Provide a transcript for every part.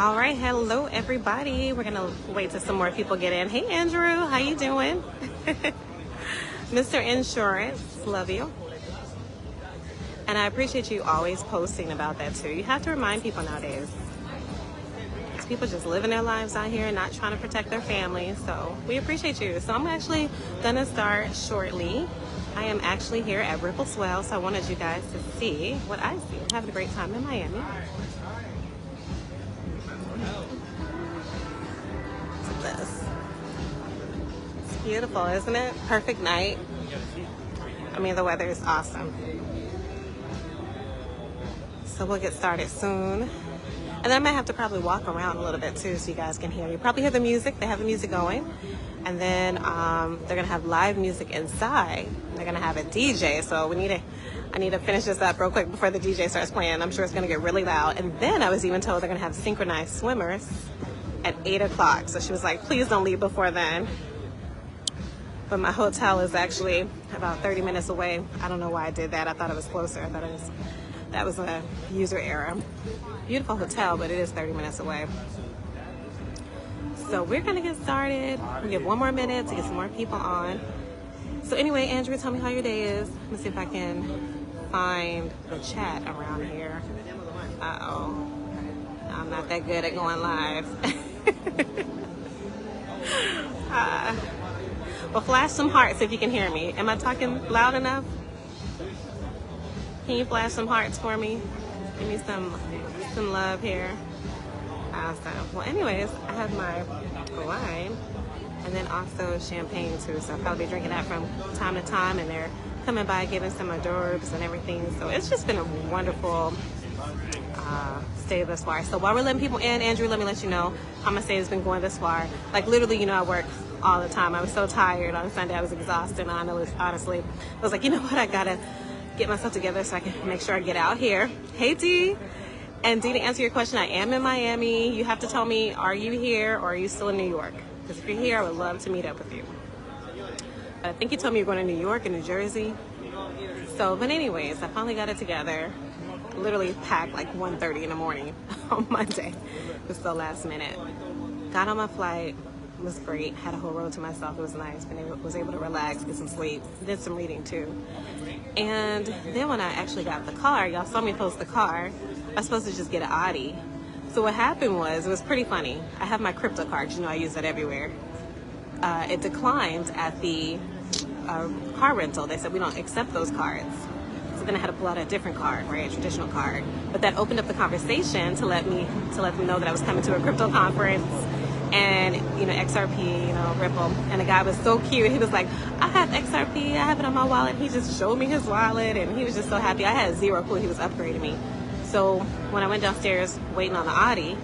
All right, hello everybody. We're gonna wait till some more people get in. Hey Andrew, how you doing? Mr. Insurance, love you. And I appreciate you always posting about that too. You have to remind people nowadays. People just living their lives out here and not trying to protect their families. So we appreciate you. So I'm actually gonna start shortly. I am actually here at Ripple Swell, so I wanted you guys to see what I see. I'm having a great time in Miami. This. It's beautiful, isn't it? Perfect night. I mean, the weather is awesome. So we'll get started soon. And then I might have to probably walk around a little bit too so you guys can hear. You probably hear the music. They have the music going. And then they're going to have live music inside. They're going to have a DJ. So I need to finish this up real quick before the DJ starts playing. I'm sure it's going to get really loud. And then I was even told they're going to have synchronized swimmers at 8 o'clock. So she was like, please don't leave before then. But my hotel is actually about 30 minutes away. I don't know why I did that. I thought it was closer. I thought that was a user error. Beautiful hotel, but it is 30 minutes away. So we're gonna get started. We have one more minute to get some more people on. So anyway, Andrew, tell me how your day is. Let me see if I can find the chat around here. Uh-oh. I'm not that good at going live. Well, flash some hearts if you can hear me. Am I talking loud enough? Can you flash some hearts for me? Give me some love here. Awesome. Well, anyways, I have my wine and then also champagne too. So I'll probably be drinking that from time to time, and they're coming by giving some hors d'oeuvres and everything. So it's just been a wonderful stay thus far. So while we're letting people in, Andrew, let me let you know how my stay has been going this far. Like literally, I work all the time. I was so tired on Sunday. I was exhausted. Honestly, I was like, you know what? I gotta get myself together so I can make sure I get out here. Hey Dee. And Dee, to answer your question, I am in Miami. You have to tell me, are you here or are you still in New York? Because if you're here, I would love to meet up with you. I think you told me you're going to New York and New Jersey. So, but anyways, I finally got it together. Literally packed like 1:30 in the morning on Monday. It was so last minute. Got on my flight. It was great. Had a whole road to myself. It was nice. Was able to relax, get some sleep. Did some reading too. And then when I actually got the car, y'all saw me post the car. I was supposed to just get an Audi. So what happened was, it was pretty funny. I have my crypto card. I use that everywhere. It declined at the car rental. They said we don't accept those cards. So then I had to pull out a different card, right, a traditional card. But that opened up the conversation to let them know that I was coming to a crypto conference. And XRP, Ripple, and the guy was so cute. He was like, I have XRP, I have it on my wallet. He just showed me his wallet and he was just so happy. I had zero clue he was upgrading me. So when I went downstairs waiting on the Audi,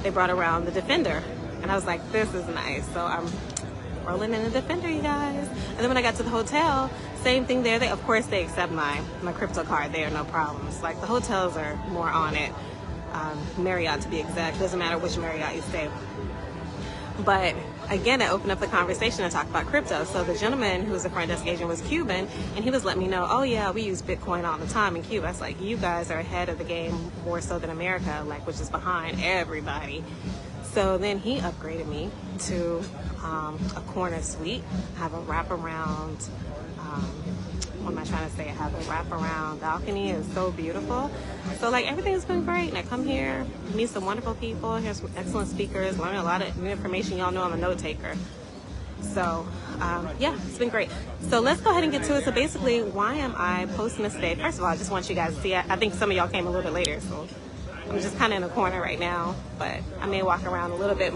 they brought around the Defender, and I was like, this is nice. So I'm rolling in the Defender, you guys. And then when I got to the hotel, same thing there. Of course they accept my crypto card there, no problems. Like the hotels are more on it. Marriott to be exact. Doesn't matter which Marriott you stay. But again, it opened up the conversation and talked about crypto. So the gentleman who was a front desk agent was Cuban, and he was letting me know, oh yeah, we use Bitcoin all the time in Cuba. I was like, you guys are ahead of the game more so than America, which is behind everybody. So then he upgraded me to a corner suite. I have a wraparound, what am I trying to say? I have a wraparound balcony. It's so beautiful. So everything's been great. And I come here, meet some wonderful people, hear some excellent speakers, learn a lot of new information. Y'all know I'm a note taker. So yeah, it's been great. So let's go ahead and get to it. So basically, why am I posting this today? First of all, I just want you guys to see. I think some of y'all came a little bit later, so I'm just kind of in a corner right now. But I may walk around a little bit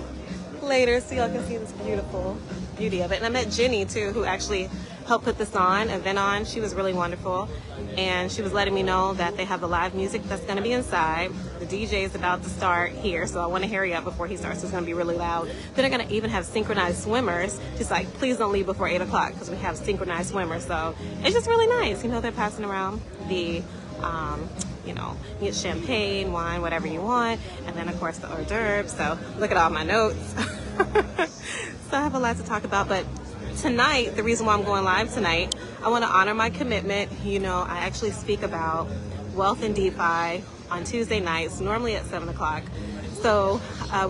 later so y'all can see this beautiful beauty of it. And I met Jenny too, who actually helped put this event on. She was really wonderful, and she was letting me know that they have the live music that's going to be inside. The DJ is about to start here, so I want to hurry up before he starts. It's going to be really loud. Then they're going to even have synchronized swimmers. She's like, please don't leave before 8 o'clock because we have synchronized swimmers. So it's just really nice. They're passing around the you get champagne, wine, whatever you want, and then of course the hors d'oeuvres. So look at all my notes. So I have a lot to talk about, but tonight, the reason why I'm going live tonight, I want to honor my commitment. I actually speak about wealth and DeFi on Tuesday nights, normally at 7 o'clock. So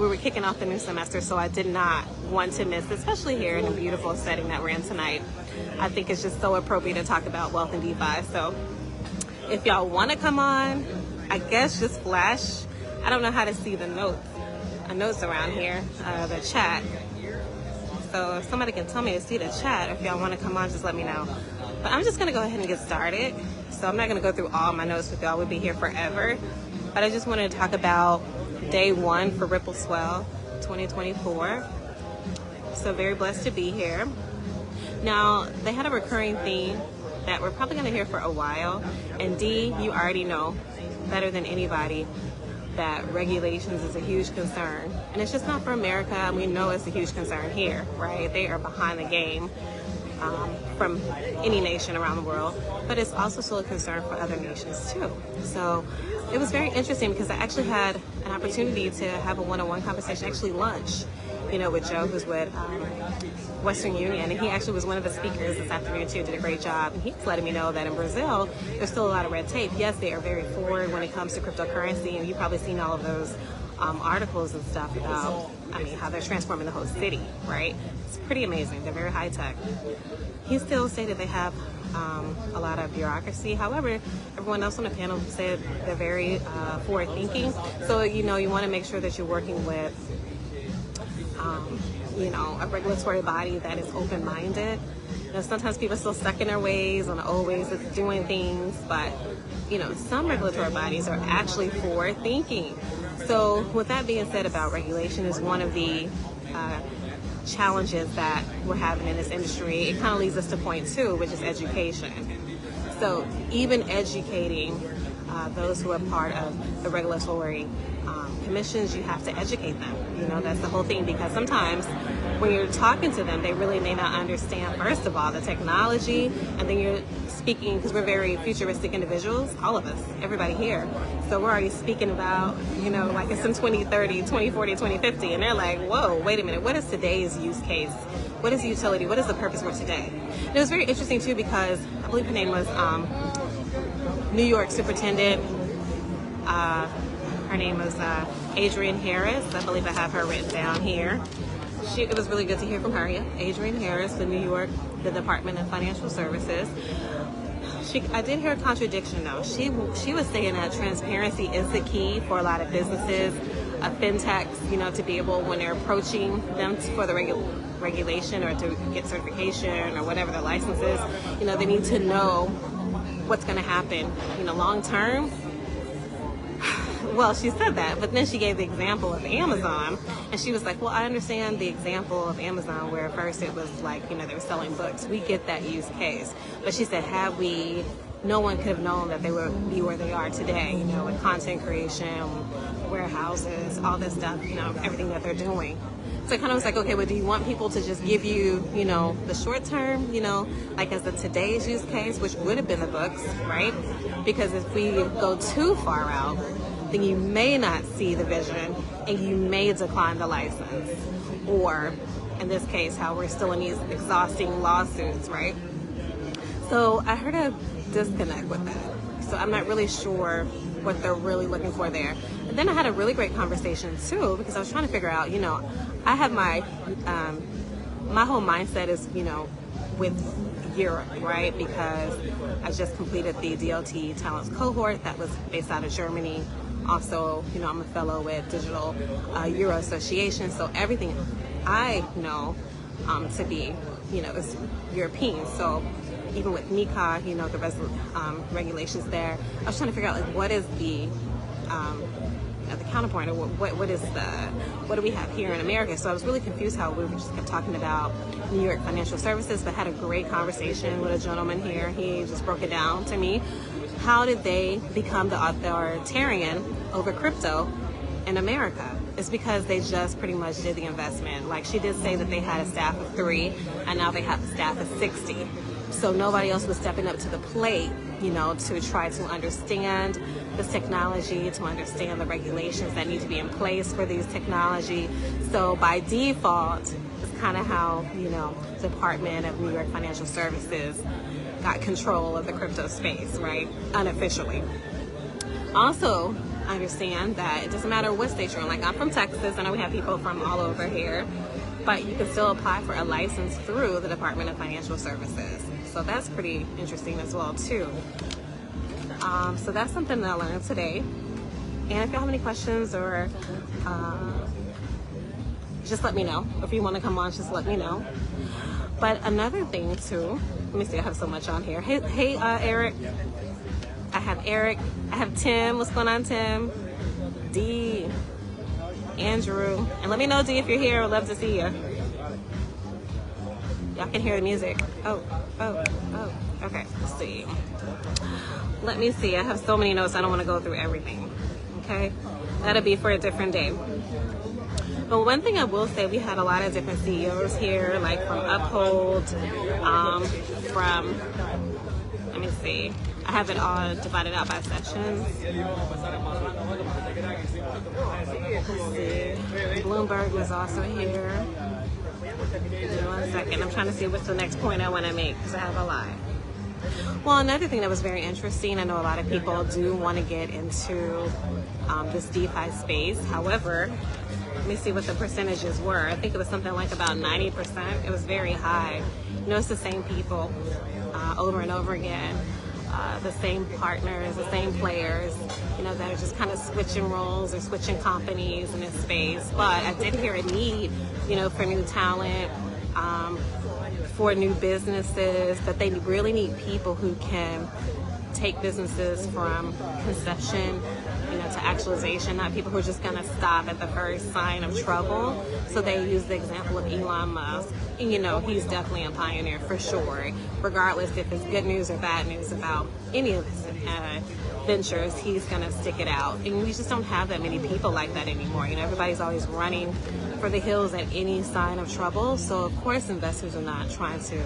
we were kicking off the new semester, so I did not want to miss, especially here in the beautiful setting that we're in tonight. I think it's just so appropriate to talk about wealth and DeFi. So if y'all want to come on, I guess just flash. I don't know how to see the notes around here, the chat. So if somebody can tell me to see the chat, if y'all want to come on, just let me know. But I'm just going to go ahead and get started. So I'm not going to go through all my notes with y'all. We'll be here forever. But I just wanted to talk about day one for Ripple Swell 2024. So very blessed to be here. Now, they had a recurring theme that we're probably going to hear for a while. And D, you already know better than anybody that regulations is a huge concern. And it's just not for America, and we know it's a huge concern here, right? They are behind the game from any nation around the world, but it's also still a concern for other nations too. So it was very interesting because I actually had an opportunity to have a one-on-one conversation, actually lunch, with Joe, who's with Western Union, and he actually was one of the speakers this afternoon too, did a great job. And he was letting me know that in Brazil, there's still a lot of red tape. Yes, they are very forward when it comes to cryptocurrency, and you've probably seen all of those articles and stuff about, how they're transforming the whole city, right? It's pretty amazing. They're very high tech. He still stated they have a lot of bureaucracy. However, everyone else on the panel said they're very forward thinking. So, you want to make sure that you're working with a regulatory body that is open-minded. Sometimes people are still stuck in their ways, on the old ways of doing things, but, some regulatory bodies are actually forward-thinking. So with that being said about regulation is one of the challenges that we're having in this industry. It kind of leads us to point two, which is education. So even educating those who are part of the regulatory commissions, you have to educate them. That's the whole thing, because sometimes when you're talking to them, they really may not understand, first of all, the technology, and then you're speaking, because we're very futuristic individuals, all of us, everybody here. So we're already speaking about, like it's in 2030, 2040, 2050, and they're like, whoa, wait a minute, what is today's use case? What is the utility? What is the purpose for today? And it was very interesting too, because I believe her name was New York Superintendent. Her name was Adrienne Harris. I believe I have her written down here. It was really good to hear from her. Yeah, Adrienne Harris, the Department of Financial Services. I did hear a contradiction though. She was saying that transparency is the key for a lot of businesses, fintechs, to be able, when they're approaching them for the regulation or to get certification or whatever their license is, they need to know what's going to happen, long term. Well, she said that, but then she gave the example of Amazon, and she was like, well, I understand the example of Amazon where at first it was like, they were selling books. We get that use case. But she said, no one could have known that they would be where they are today, with content creation, warehouses, all this stuff, everything that they're doing. So I kind of was like, okay, well, do you want people to just give you, the short term, like as the today's use case, which would have been the books, right? Because if we go too far out, then you may not see the vision and you may decline the license. Or in this case, how we're still in these exhausting lawsuits, right? So I heard a disconnect with that. So I'm not really sure what they're really looking for there. And then I had a really great conversation too, because I was trying to figure out, I have my whole mindset is, with Europe, right? Because I just completed the DLT Talents cohort that was based out of Germany. Also, I'm a fellow with Digital Euro Association, so everything I know to be, is European. So even with MiCA, the regulations there, I was trying to figure out like what is the counterpoint, or what do we have here in America? So I was really confused how we were just kept talking about New York financial services, but had a great conversation with a gentleman here. He just broke it down to me. How did they become the authoritarian over crypto in America? It's because they just pretty much did the investment. Like she did say that they had a staff of 3, and now they have a staff of 60. So nobody else was stepping up to the plate, to try to understand this technology, to understand the regulations that need to be in place for these technology. So by default, it's kind of how, Department of New York Financial Services got control of the crypto space, right? Unofficially. Also, understand that it doesn't matter what state you're in. Like, I'm from Texas. I know we have people from all over here, but you can still apply for a license through the Department of Financial Services. So that's pretty interesting as well too. So that's something that I learned today. And if you have any questions or just let me know. If you want to come on, just let me know. But another thing too, let me see, I have so much on here. Hey, Eric. I have Eric. I have Tim. What's going on, Tim? D. Andrew. And let me know, D, if you're here. I'd love to see you. Y'all can hear the music. Oh. Okay, let's see. Let me see. I have so many notes. I don't want to go through everything. Okay? That'll be for a different day. But one thing I will say, we had a lot of different CEOs here, like from Uphold, from, let me see. I have it all divided out by sections. Let's see. Bloomberg was also here. Give me 1 second. I'm trying to see what's the next point I want to make because I have a lot. Well, another thing that was very interesting, I know a lot of people do want to get into this DeFi space. However, let me see what the percentages were. I think it was something like about 90%. It was very high. You know, it's the same people over and over again. The same partners, the same players, you know, that are just kind of switching roles or switching companies in this space. But I did hear a need, you know, for new talent, for new businesses, that they really need people who can take businesses from conception, you know, to actualization, not people who are just going to stop at the first sign of trouble. So they use the example of Elon Musk. And, you know, he's definitely a pioneer for sure, regardless if it's good news or bad news about any of his ventures, he's going to stick it out. And we just don't have that many people like that anymore. You know, everybody's always running for the hills at any sign of trouble. So, of course, investors are not trying to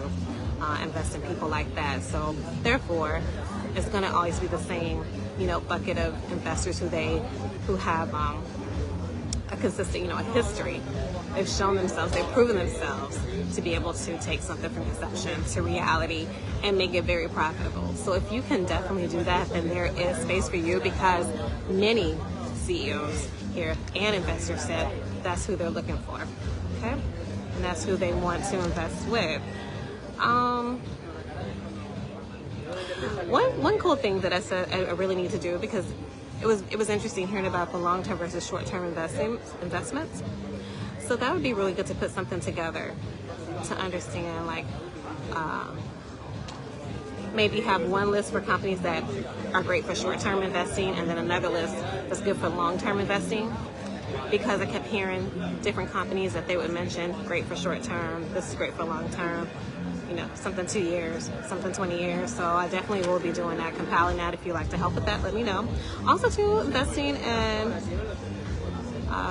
invest in people like that. So, therefore, it's going to always be the same, you know, bucket of investors who have a consistent, you know, a history. They've shown themselves, they've proven themselves to be able to take something from conception to reality and make it very profitable. So if you can definitely do that, then there is space for you, because many CEOs here and investors said that's who they're looking for, okay? And that's who they want to invest with. One cool thing that I said I really need to do, because it was interesting hearing about the long-term versus short-term investments. So that would be really good to put something together to understand, like maybe have one list for companies that are great for short-term investing, and then another list that's good for long-term investing. Because I kept hearing different companies that they would mention, great for short-term, this is great for long-term, you know, something 2 years, something 20 years. So I definitely will be doing that, compiling that. If you'd like to help with that, let me know. Also, too, investing in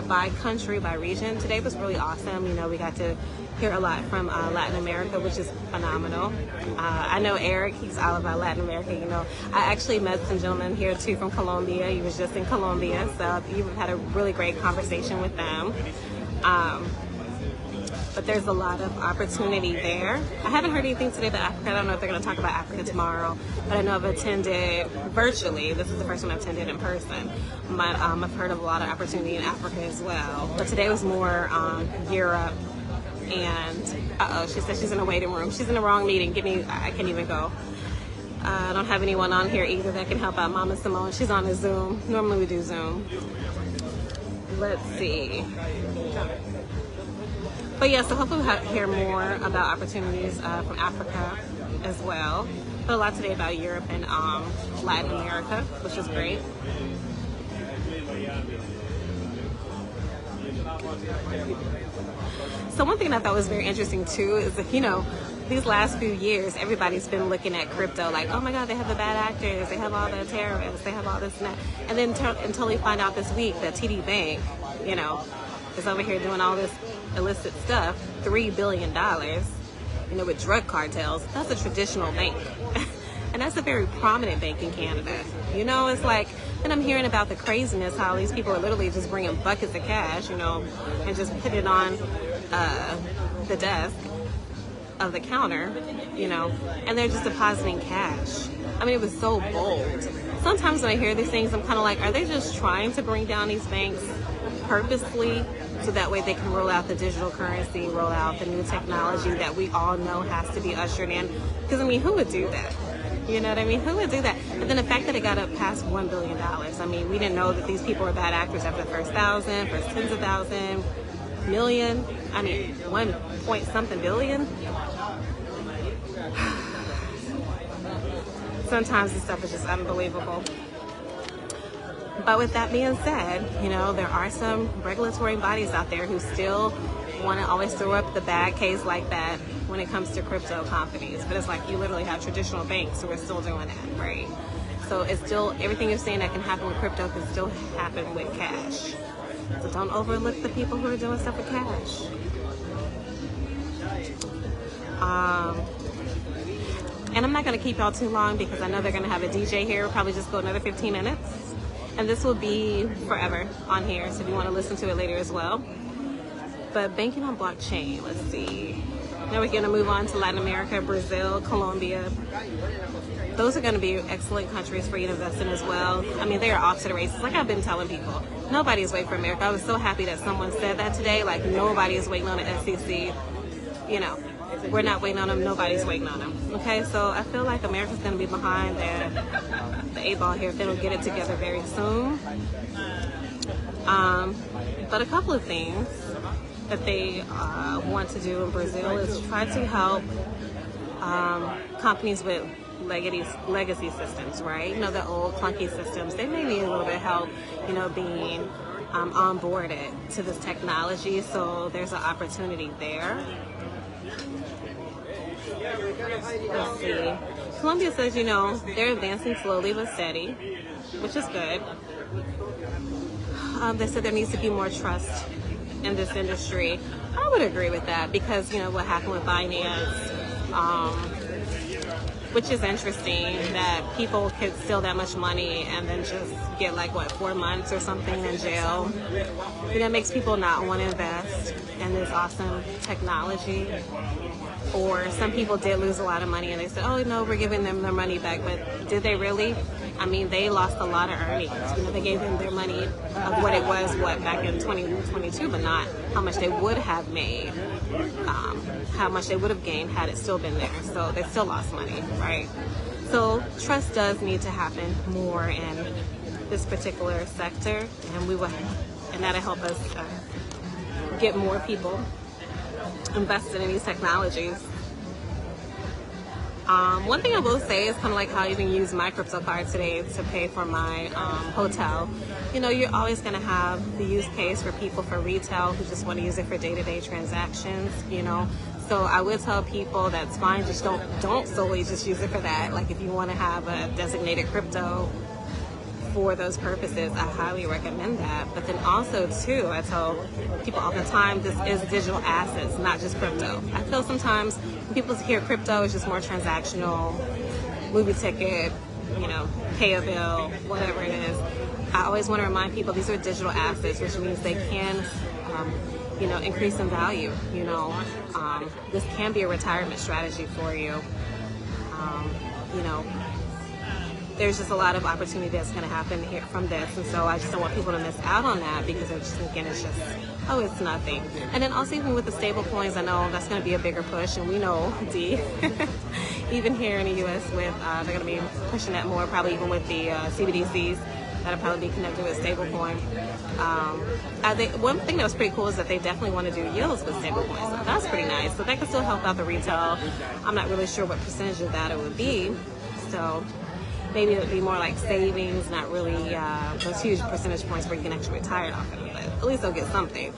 by country, by region. Today was really awesome. You know, we got to hear a lot from Latin America, which is phenomenal. I know Eric, he's all about Latin America. You know, I actually met some gentlemen here too from Colombia. He was just in Colombia, so you had a really great conversation with them. But there's a lot of opportunity there. I haven't heard anything today about Africa. I don't know if they're going to talk about Africa tomorrow, but I know I've attended virtually. This is the first one I've attended in person. But I've heard of a lot of opportunity in Africa as well. But today was more Europe. And she said she's in a waiting room. She's in the wrong meeting. I can't even go. I don't have anyone on here either that can help out. Mama Simone, she's on a Zoom. Normally we do Zoom. Let's see. But yeah, so hopefully we'll hear more about opportunities from Africa as well. But a lot today about Europe and Latin America, which is great. So one thing I thought was very interesting too is that, you know, these last few years, everybody's been looking at crypto like, oh my God, they have the bad actors, they have all the terrorists, they have all this and that. And then until we find out this week that TD Bank, you know, is over here doing all this illicit stuff, $3 billion, you know, with drug cartels. That's a traditional bank. And that's a very prominent bank in Canada. You know, it's like, and I'm hearing about the craziness, how these people are literally just bringing buckets of cash, you know, and just put it on the desk of the counter, you know, and they're just depositing cash. I mean, it was so bold. sometimes when I hear these things, I'm kind of like, are they just trying to bring down these banks purposely so that way they can roll out the digital currency, roll out the new technology that we all know has to be ushered in? Because, I mean, who would do that? You know what I mean? Who would do that? But then the fact that it got up past $1 billion, I mean, we didn't know that these people were bad actors after the first 1,000, first tens of thousand, million. I mean, 1 point something billion. Sometimes this stuff is just unbelievable. But with that being said, you know, there are some regulatory bodies out there who still want to always throw up the bad case like that when it comes to crypto companies. But it's like you literally have traditional banks who are still doing that, right? So it's still, everything you're saying that can happen with crypto can still happen with cash. So don't overlook the people who are doing stuff with cash. And I'm not going to keep y'all too long because I know they're going to have a DJ here. We'll probably just go another 15 minutes. And this will be forever on here, so if you want to listen to it later as well. But banking on blockchain, let's see. Now we're going to move on to Latin America, Brazil, Colombia. Those are going to be excellent countries for you to invest in as well. I mean, they are off to the races. Like I've been telling people, nobody is waiting for America. I was so happy that someone said that today. Like, nobody is waiting on the SEC. You know, we're not waiting on them. Nobody's waiting on them. Okay, so I feel like America's going to be behind the 8 ball here if they don't get it together very soon. But a couple of things that they want to do in Brazil is try to help companies with legacy systems, right? You know, the old clunky systems. They may need a little bit of help, you know, being onboarded to this technology. So there's an opportunity there. Let's see. Colombia says, you know, they're advancing slowly but steady, which is good. They said there needs to be more trust in this industry. I would agree with that because, you know, what happened with Binance, which is interesting that people could steal that much money and then just get like, what, 4 months or something in jail. You know, it makes people not want to invest in this awesome technology. Or some people did lose a lot of money and they said, oh, no, we're giving them their money back. But did they really? I mean, they lost a lot of earnings. You know, they gave them their money of what it was, back in 2022, but not how much they would have made, how much they would have gained had it still been there. So they still lost money, right? So trust does need to happen more in this particular sector, and that'll help us get more people invested in these technologies. One thing I will say is kind of like how I even use my crypto card today to pay for my hotel. You know, you're always going to have the use case for people for retail who just want to use it for day-to-day transactions, you know. So I would tell people that's fine, just don't solely just use it for that. Like if you want to have a designated crypto for those purposes, I highly recommend that. But then also too, I tell people all the time, this is digital assets, not just crypto. I feel sometimes when people hear crypto, it's just more transactional, movie ticket, you know, pay a bill, whatever it is. I always want to remind people these are digital assets, which means they can, you know, increase in value. You know, this can be a retirement strategy for you. You know, there's just a lot of opportunity that's going to happen here from this, and so I just don't want people to miss out on that because they're just thinking it's just, oh, it's nothing. And then also even with the stable coins, I know that's going to be a bigger push, and we know even here in the U.S. with they're going to be pushing that more, probably even with the CBDCs that'll probably be connected with stable coin. One thing that was pretty cool is that they definitely want to do yields with stable coins. So that's pretty nice. So that can still help out the retail. I'm not really sure what percentage of that it would be. So maybe it would be more like savings, not really those huge percentage points where you can actually retire off of them, but at least they'll get something.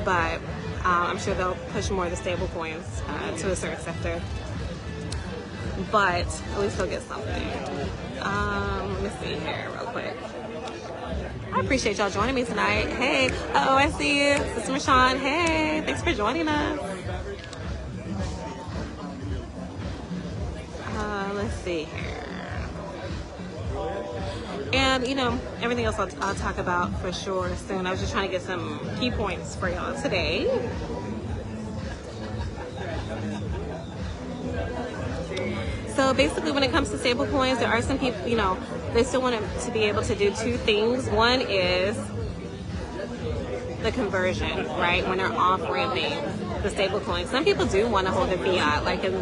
But I'm sure they'll push more of the stable coins to a certain sector, but at least they'll get something. Let me see here real quick. I appreciate y'all joining me tonight. Hey, oh, I see you, Sister Michonne. Hey, thanks for joining us. Let's see here. And, you know, everything else I'll talk about for sure soon. I was just trying to get some key points for y'all today. So basically, when it comes to stable coins, there are some people, you know, they still want to be able to do two things. One is the conversion, right? When they're off-ramping the stable coins. Some people do want to hold their fiat, like in,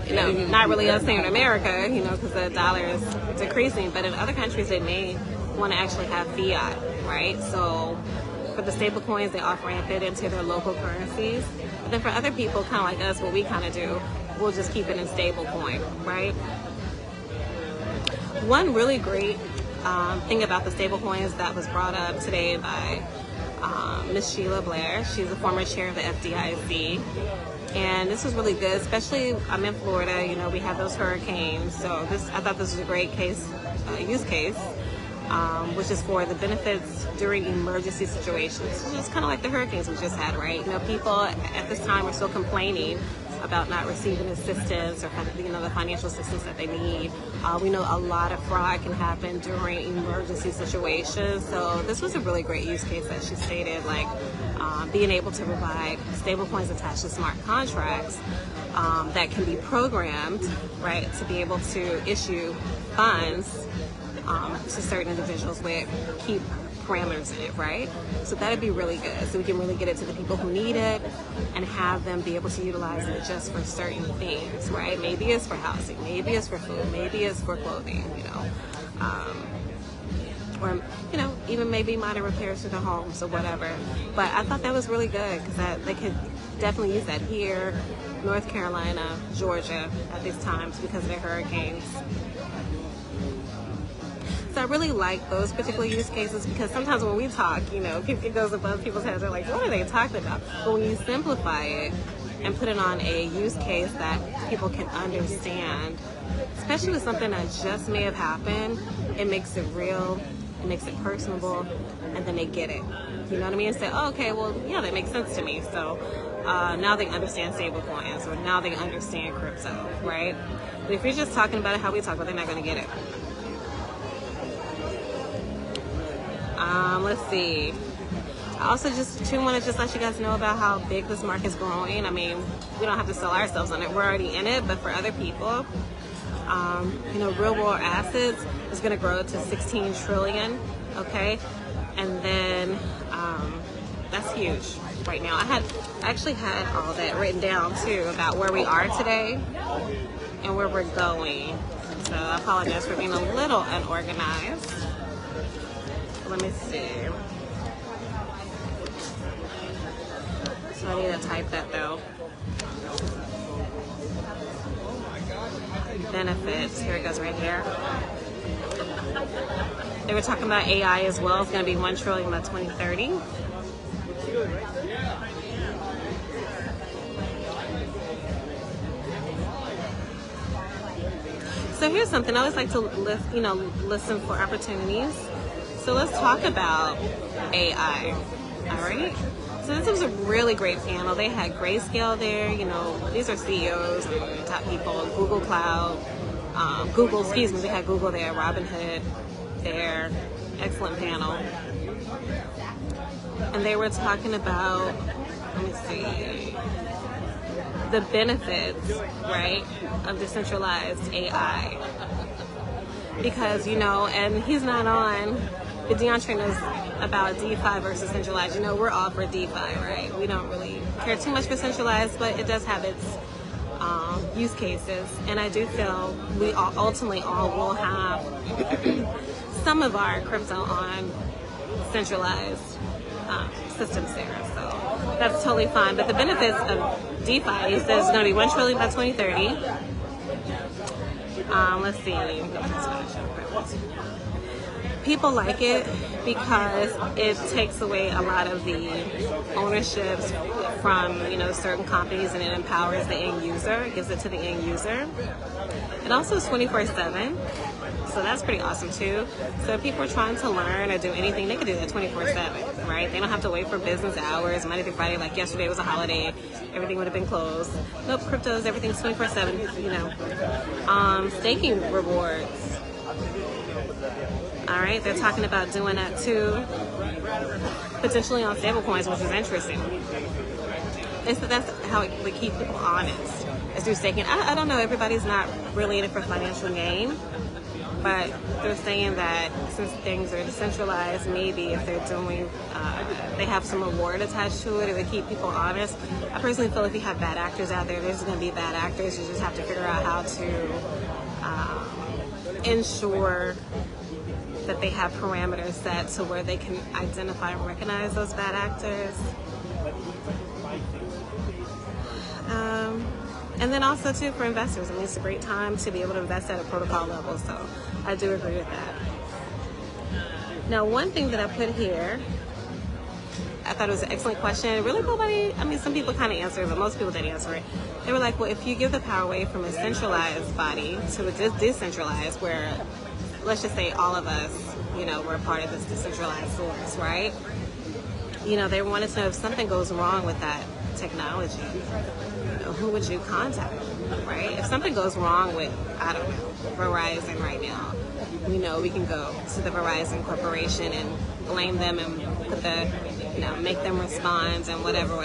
you know, not really us here in America, you know, because the dollar is decreasing, but in other countries they may want to actually have fiat, right? So for the stable coins, they off-ramp it into their local currencies. But then for other people, kind of like us, what we kind of do, we'll just keep it in stable coin, right? One really great thing about the stable coins that was brought up today by Miss Sheila Blair. She's a former chair of the FDIC. And this was really good, especially I'm in Florida, you know, we have those hurricanes. So I thought this was a great use case, which is for the benefits during emergency situations. So it's kind of like the hurricanes we just had, right? You know, people at this time are still complaining about not receiving assistance or, you know, the financial assistance that they need. We know a lot of fraud can happen during emergency situations. So this was a really great use case that she stated, like being able to provide stablecoins attached to smart contracts that can be programmed, right, to be able to issue funds to certain individuals with key parameters in it, right? So that'd be really good. So we can really get it to the people who need it and have them be able to utilize it just for certain things, right? Maybe it's for housing, maybe it's for food, maybe it's for clothing, you know, or, you know, even maybe minor repairs to the homes or whatever. But I thought that was really good because they could definitely use that here, North Carolina, Georgia at these times because of the hurricanes. So I really like those particular use cases because sometimes when we talk, you know, it goes above people's heads. They're like, what are they talking about? But when you simplify it and put it on a use case that people can understand, especially with something that just may have happened, it makes it real, it makes it personable, and then they get it. You know what I mean? And say, oh, okay, well, yeah, that makes sense to me. So now they understand stablecoins, or now they understand crypto, right? But if you're just talking about it how we talk about it, they're not going to get it. Let's see. I also just want to let you guys know about how big this market's growing. I mean, we don't have to sell ourselves on it. We're already in it, but for other people, you know, real world assets is going to grow to 16 trillion. Okay, and then that's huge right now. I actually had all that written down too about where we are today and where we're going. So I apologize for being a little unorganized. Let me see. So I need to type that though. Benefits. Here it goes right here. They were talking about AI as well. It's going to be 1 trillion by 2030. So here's something. I always like to listen for opportunities. So let's talk about AI, all right? So this was a really great panel. They had Grayscale there, you know, these are CEOs and top people, Google Cloud, they had Google there, Robinhood there, excellent panel. And they were talking about, let me see, the benefits, right, of decentralized AI. Because, you know, and he's not on, but DeAndre knows about DeFi versus centralized. You know, we're all for DeFi, right? We don't really care too much for centralized, but it does have its use cases. And I do feel we ultimately all will have some of our crypto on centralized systems there. So that's totally fine. But the benefits of DeFi is that it's going to be 1 trillion by 2030. Let's see. People like it because it takes away a lot of the ownerships from, you know, certain companies, and it empowers the end user. It gives it to the end user. It also is 24/7, so that's pretty awesome too. So if people are trying to learn or do anything, they can do that 24/7, right? They don't have to wait for business hours, Monday through Friday. Like yesterday was a holiday, everything would have been closed. Nope, cryptos, everything's 24/7. You know, staking rewards. All right, they're talking about doing that too, potentially on stablecoins, which is interesting. That's how it would keep people honest, is through staking. I don't know, everybody's not really in it for financial gain, but they're saying that since things are decentralized, maybe if they're doing, they have some reward attached to it, it would keep people honest. I personally feel if you have bad actors out there, there's going to be bad actors. You just have to figure out how to ensure that they have parameters set to where they can identify and recognize those bad actors. And then also too for investors, I mean, it's a great time to be able to invest at a protocol level, so I do agree with that. Now, one thing that I put here, I thought it was an excellent question. Really nobody, I mean, some people kind of answered it, but most people didn't answer it. They were like, well, if you give the power away from a centralized body to a decentralized, where, let's just say all of us, you know, we're a part of this decentralized source, right? You know, they wanted to know if something goes wrong with that technology, you know, who would you contact, right? If something goes wrong with, I don't know, Verizon right now, we know we can go to the Verizon Corporation and blame them and put the, you know, make them respond and whatever.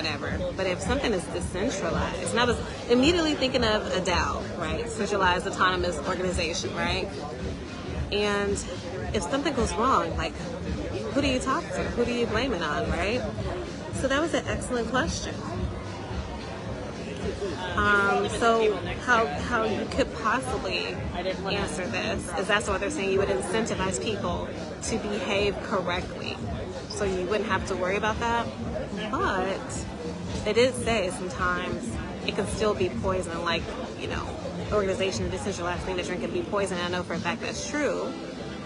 But if something is decentralized, and I was immediately thinking of a DAO, right? Centralized Autonomous Organization, right? And if something goes wrong, like, who do you talk to? Who do you blame it on, right? So that was an excellent question. So how you could possibly answer this is that's what they're saying. You would incentivize people to behave correctly, so you wouldn't have to worry about that. But they did say sometimes it can still be poison, like, you know, organization, decentralized thing to drink can be poison. And I know for a fact that's true,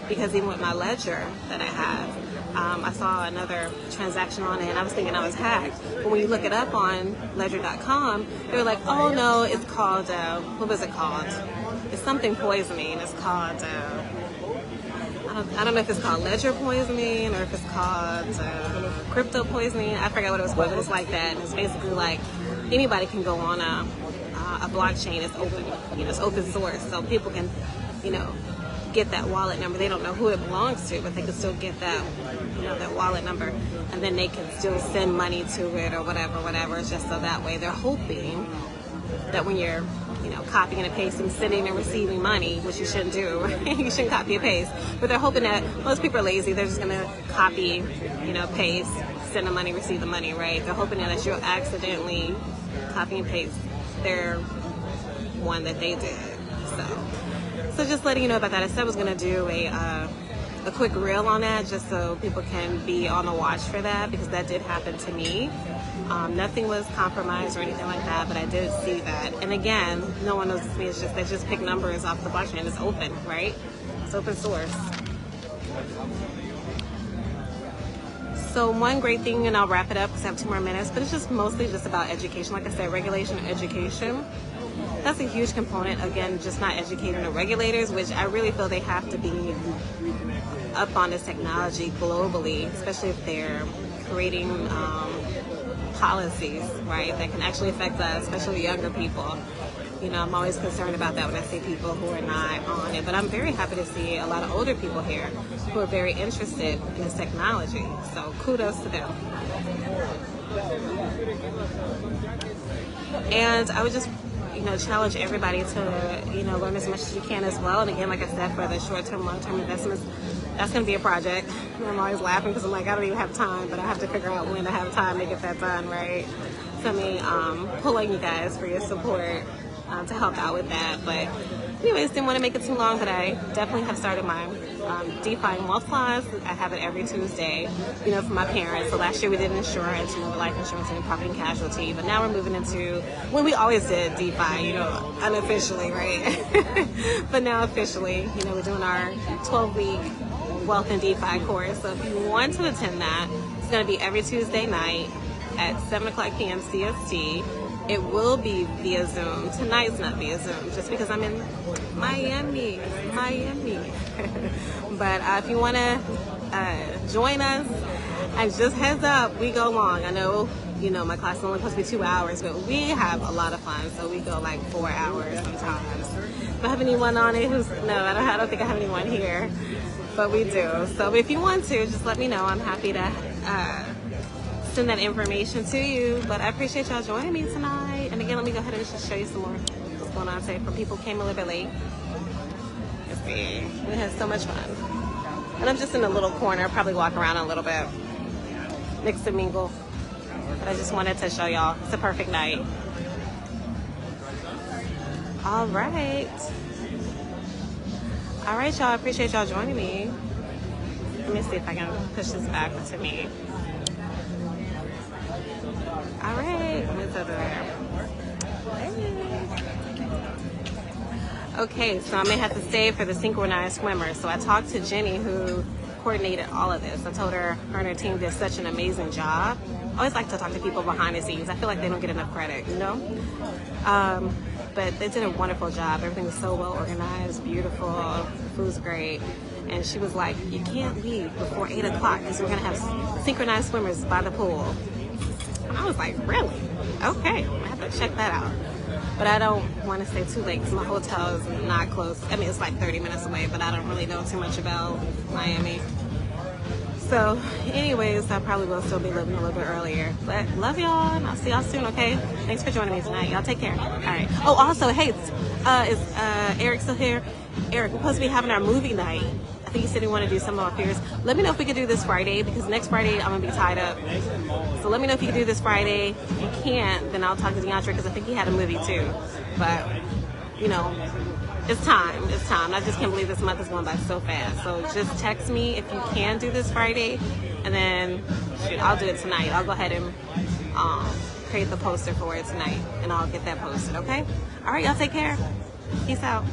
because even with my ledger that I have, I saw another transaction on it and I was thinking I was hacked. But when you look it up on ledger.com, they were like, oh no, it's called, what was it called? It's something poisoning. It's called, I don't know if it's called ledger poisoning or if it's called crypto poisoning. I forgot what it was called. It was like that. And it's basically like anybody can go on a blockchain. It's open, you know, it's open source. So people can, you know, get that wallet number. They don't know who it belongs to, but they can still get that, you know, that wallet number, and then they can still send money to it or whatever. It's just so that way they're hoping that when you're, you know, copying and pasting, sending and receiving money, which you shouldn't do, you shouldn't copy and paste, but they're hoping that most people are lazy. They're just gonna copy, you know, paste, send the money, receive the money, right? They're hoping that you'll accidentally copy and paste their one that they did. So just letting you know about that. I said I was going to do a quick reel on that, just so people can be on the watch for that, because that did happen to me. Nothing was compromised or anything like that, but I did see that. And again, no one knows it's me. It's just they just pick numbers off the blockchain. It's open, right? It's open source. So one great thing, and I'll wrap it up because I have 2 more minutes, but it's just mostly just about education. Like I said, regulation, education. That's a huge component. Again, just not educating the regulators, which I really feel they have to be up on this technology globally, especially if they're creating policies, right, that can actually affect us, especially younger people. You know, I'm always concerned about that when I see people who are not on it. But I'm very happy to see a lot of older people here who are very interested in this technology. So kudos to them. And I would just, you know, challenge everybody to, you know, learn as much as you can as well. And again, like I said, for the short-term, long-term investments, that's going to be a project. I'm always laughing because I'm like, I don't even have time, but I have to figure out when to have time to get that done, right? So I mean, pull on you guys for your support to help out with that. But anyways, didn't want to make it too long, but I definitely have started my DeFi Wealth class. I have it every Tuesday, you know, for my parents. So last year we did insurance, you know, life insurance and property and casualty. But now we're moving into, when we always did DeFi, you know, unofficially, right? But now officially, you know, we're doing our 12-week Wealth and DeFi course. So if you want to attend that, it's going to be every Tuesday night at 7 o'clock p.m. CST. It will be via Zoom. Tonight's not via Zoom, just because I'm in Miami. But if you want to join us, and just heads up, we go long. I know, you know, my class is only supposed to be 2 hours, but we have a lot of fun, so we go like 4 hours sometimes. Do I have anyone on it who's, no, I don't think I have anyone here, but we do. So if you want to, just let me know. I'm happy to send that information to you. But I appreciate y'all joining me tonight. And again, let me go ahead and just show you some more what's going on today for people who came a little bit late. Let's see. We had so much fun. And I'm just in a little corner, probably walk around a little bit, mix and mingle. But I just wanted to show y'all. It's a perfect night. All right. All right, y'all. I appreciate y'all joining me. Let me see if I can push this back to me. All right. It's over there. Okay, so I may have to stay for the synchronized swimmer. So I talked to Jenny, who coordinated all of this. I told her and her team did such an amazing job. I always like to talk to people behind the scenes. I feel like they don't get enough credit, you know? But they did a wonderful job. Everything was so well organized, beautiful, the food's great. And she was like, you can't leave before 8 o'clock because we're gonna have synchronized swimmers by the pool. And I was like, really? Okay, I have to check that out. But I don't want to stay too late because my hotel is not close. I mean, it's like 30 minutes away, but I don't really know too much about Miami. So anyways, I probably will still be living a little bit earlier. But love y'all, and I'll see y'all soon, okay? Thanks for joining me tonight. Y'all take care. All right. Oh, also, hey, is Eric still here? Eric, we're supposed to be having our movie night. I think he said he wanted to do some of our peers. Let me know if we could do this Friday, because next Friday I'm going to be tied up. So let me know if you can do this Friday. If you can't, then I'll talk to DeAndre, because I think he had a movie too. But, you know, it's time. It's time. I just can't believe this month is going by so fast. So just text me if you can do this Friday, and then shoot, I'll do it tonight. I'll go ahead and create the poster for it tonight, and I'll get that posted, okay? All right, y'all take care. Peace out.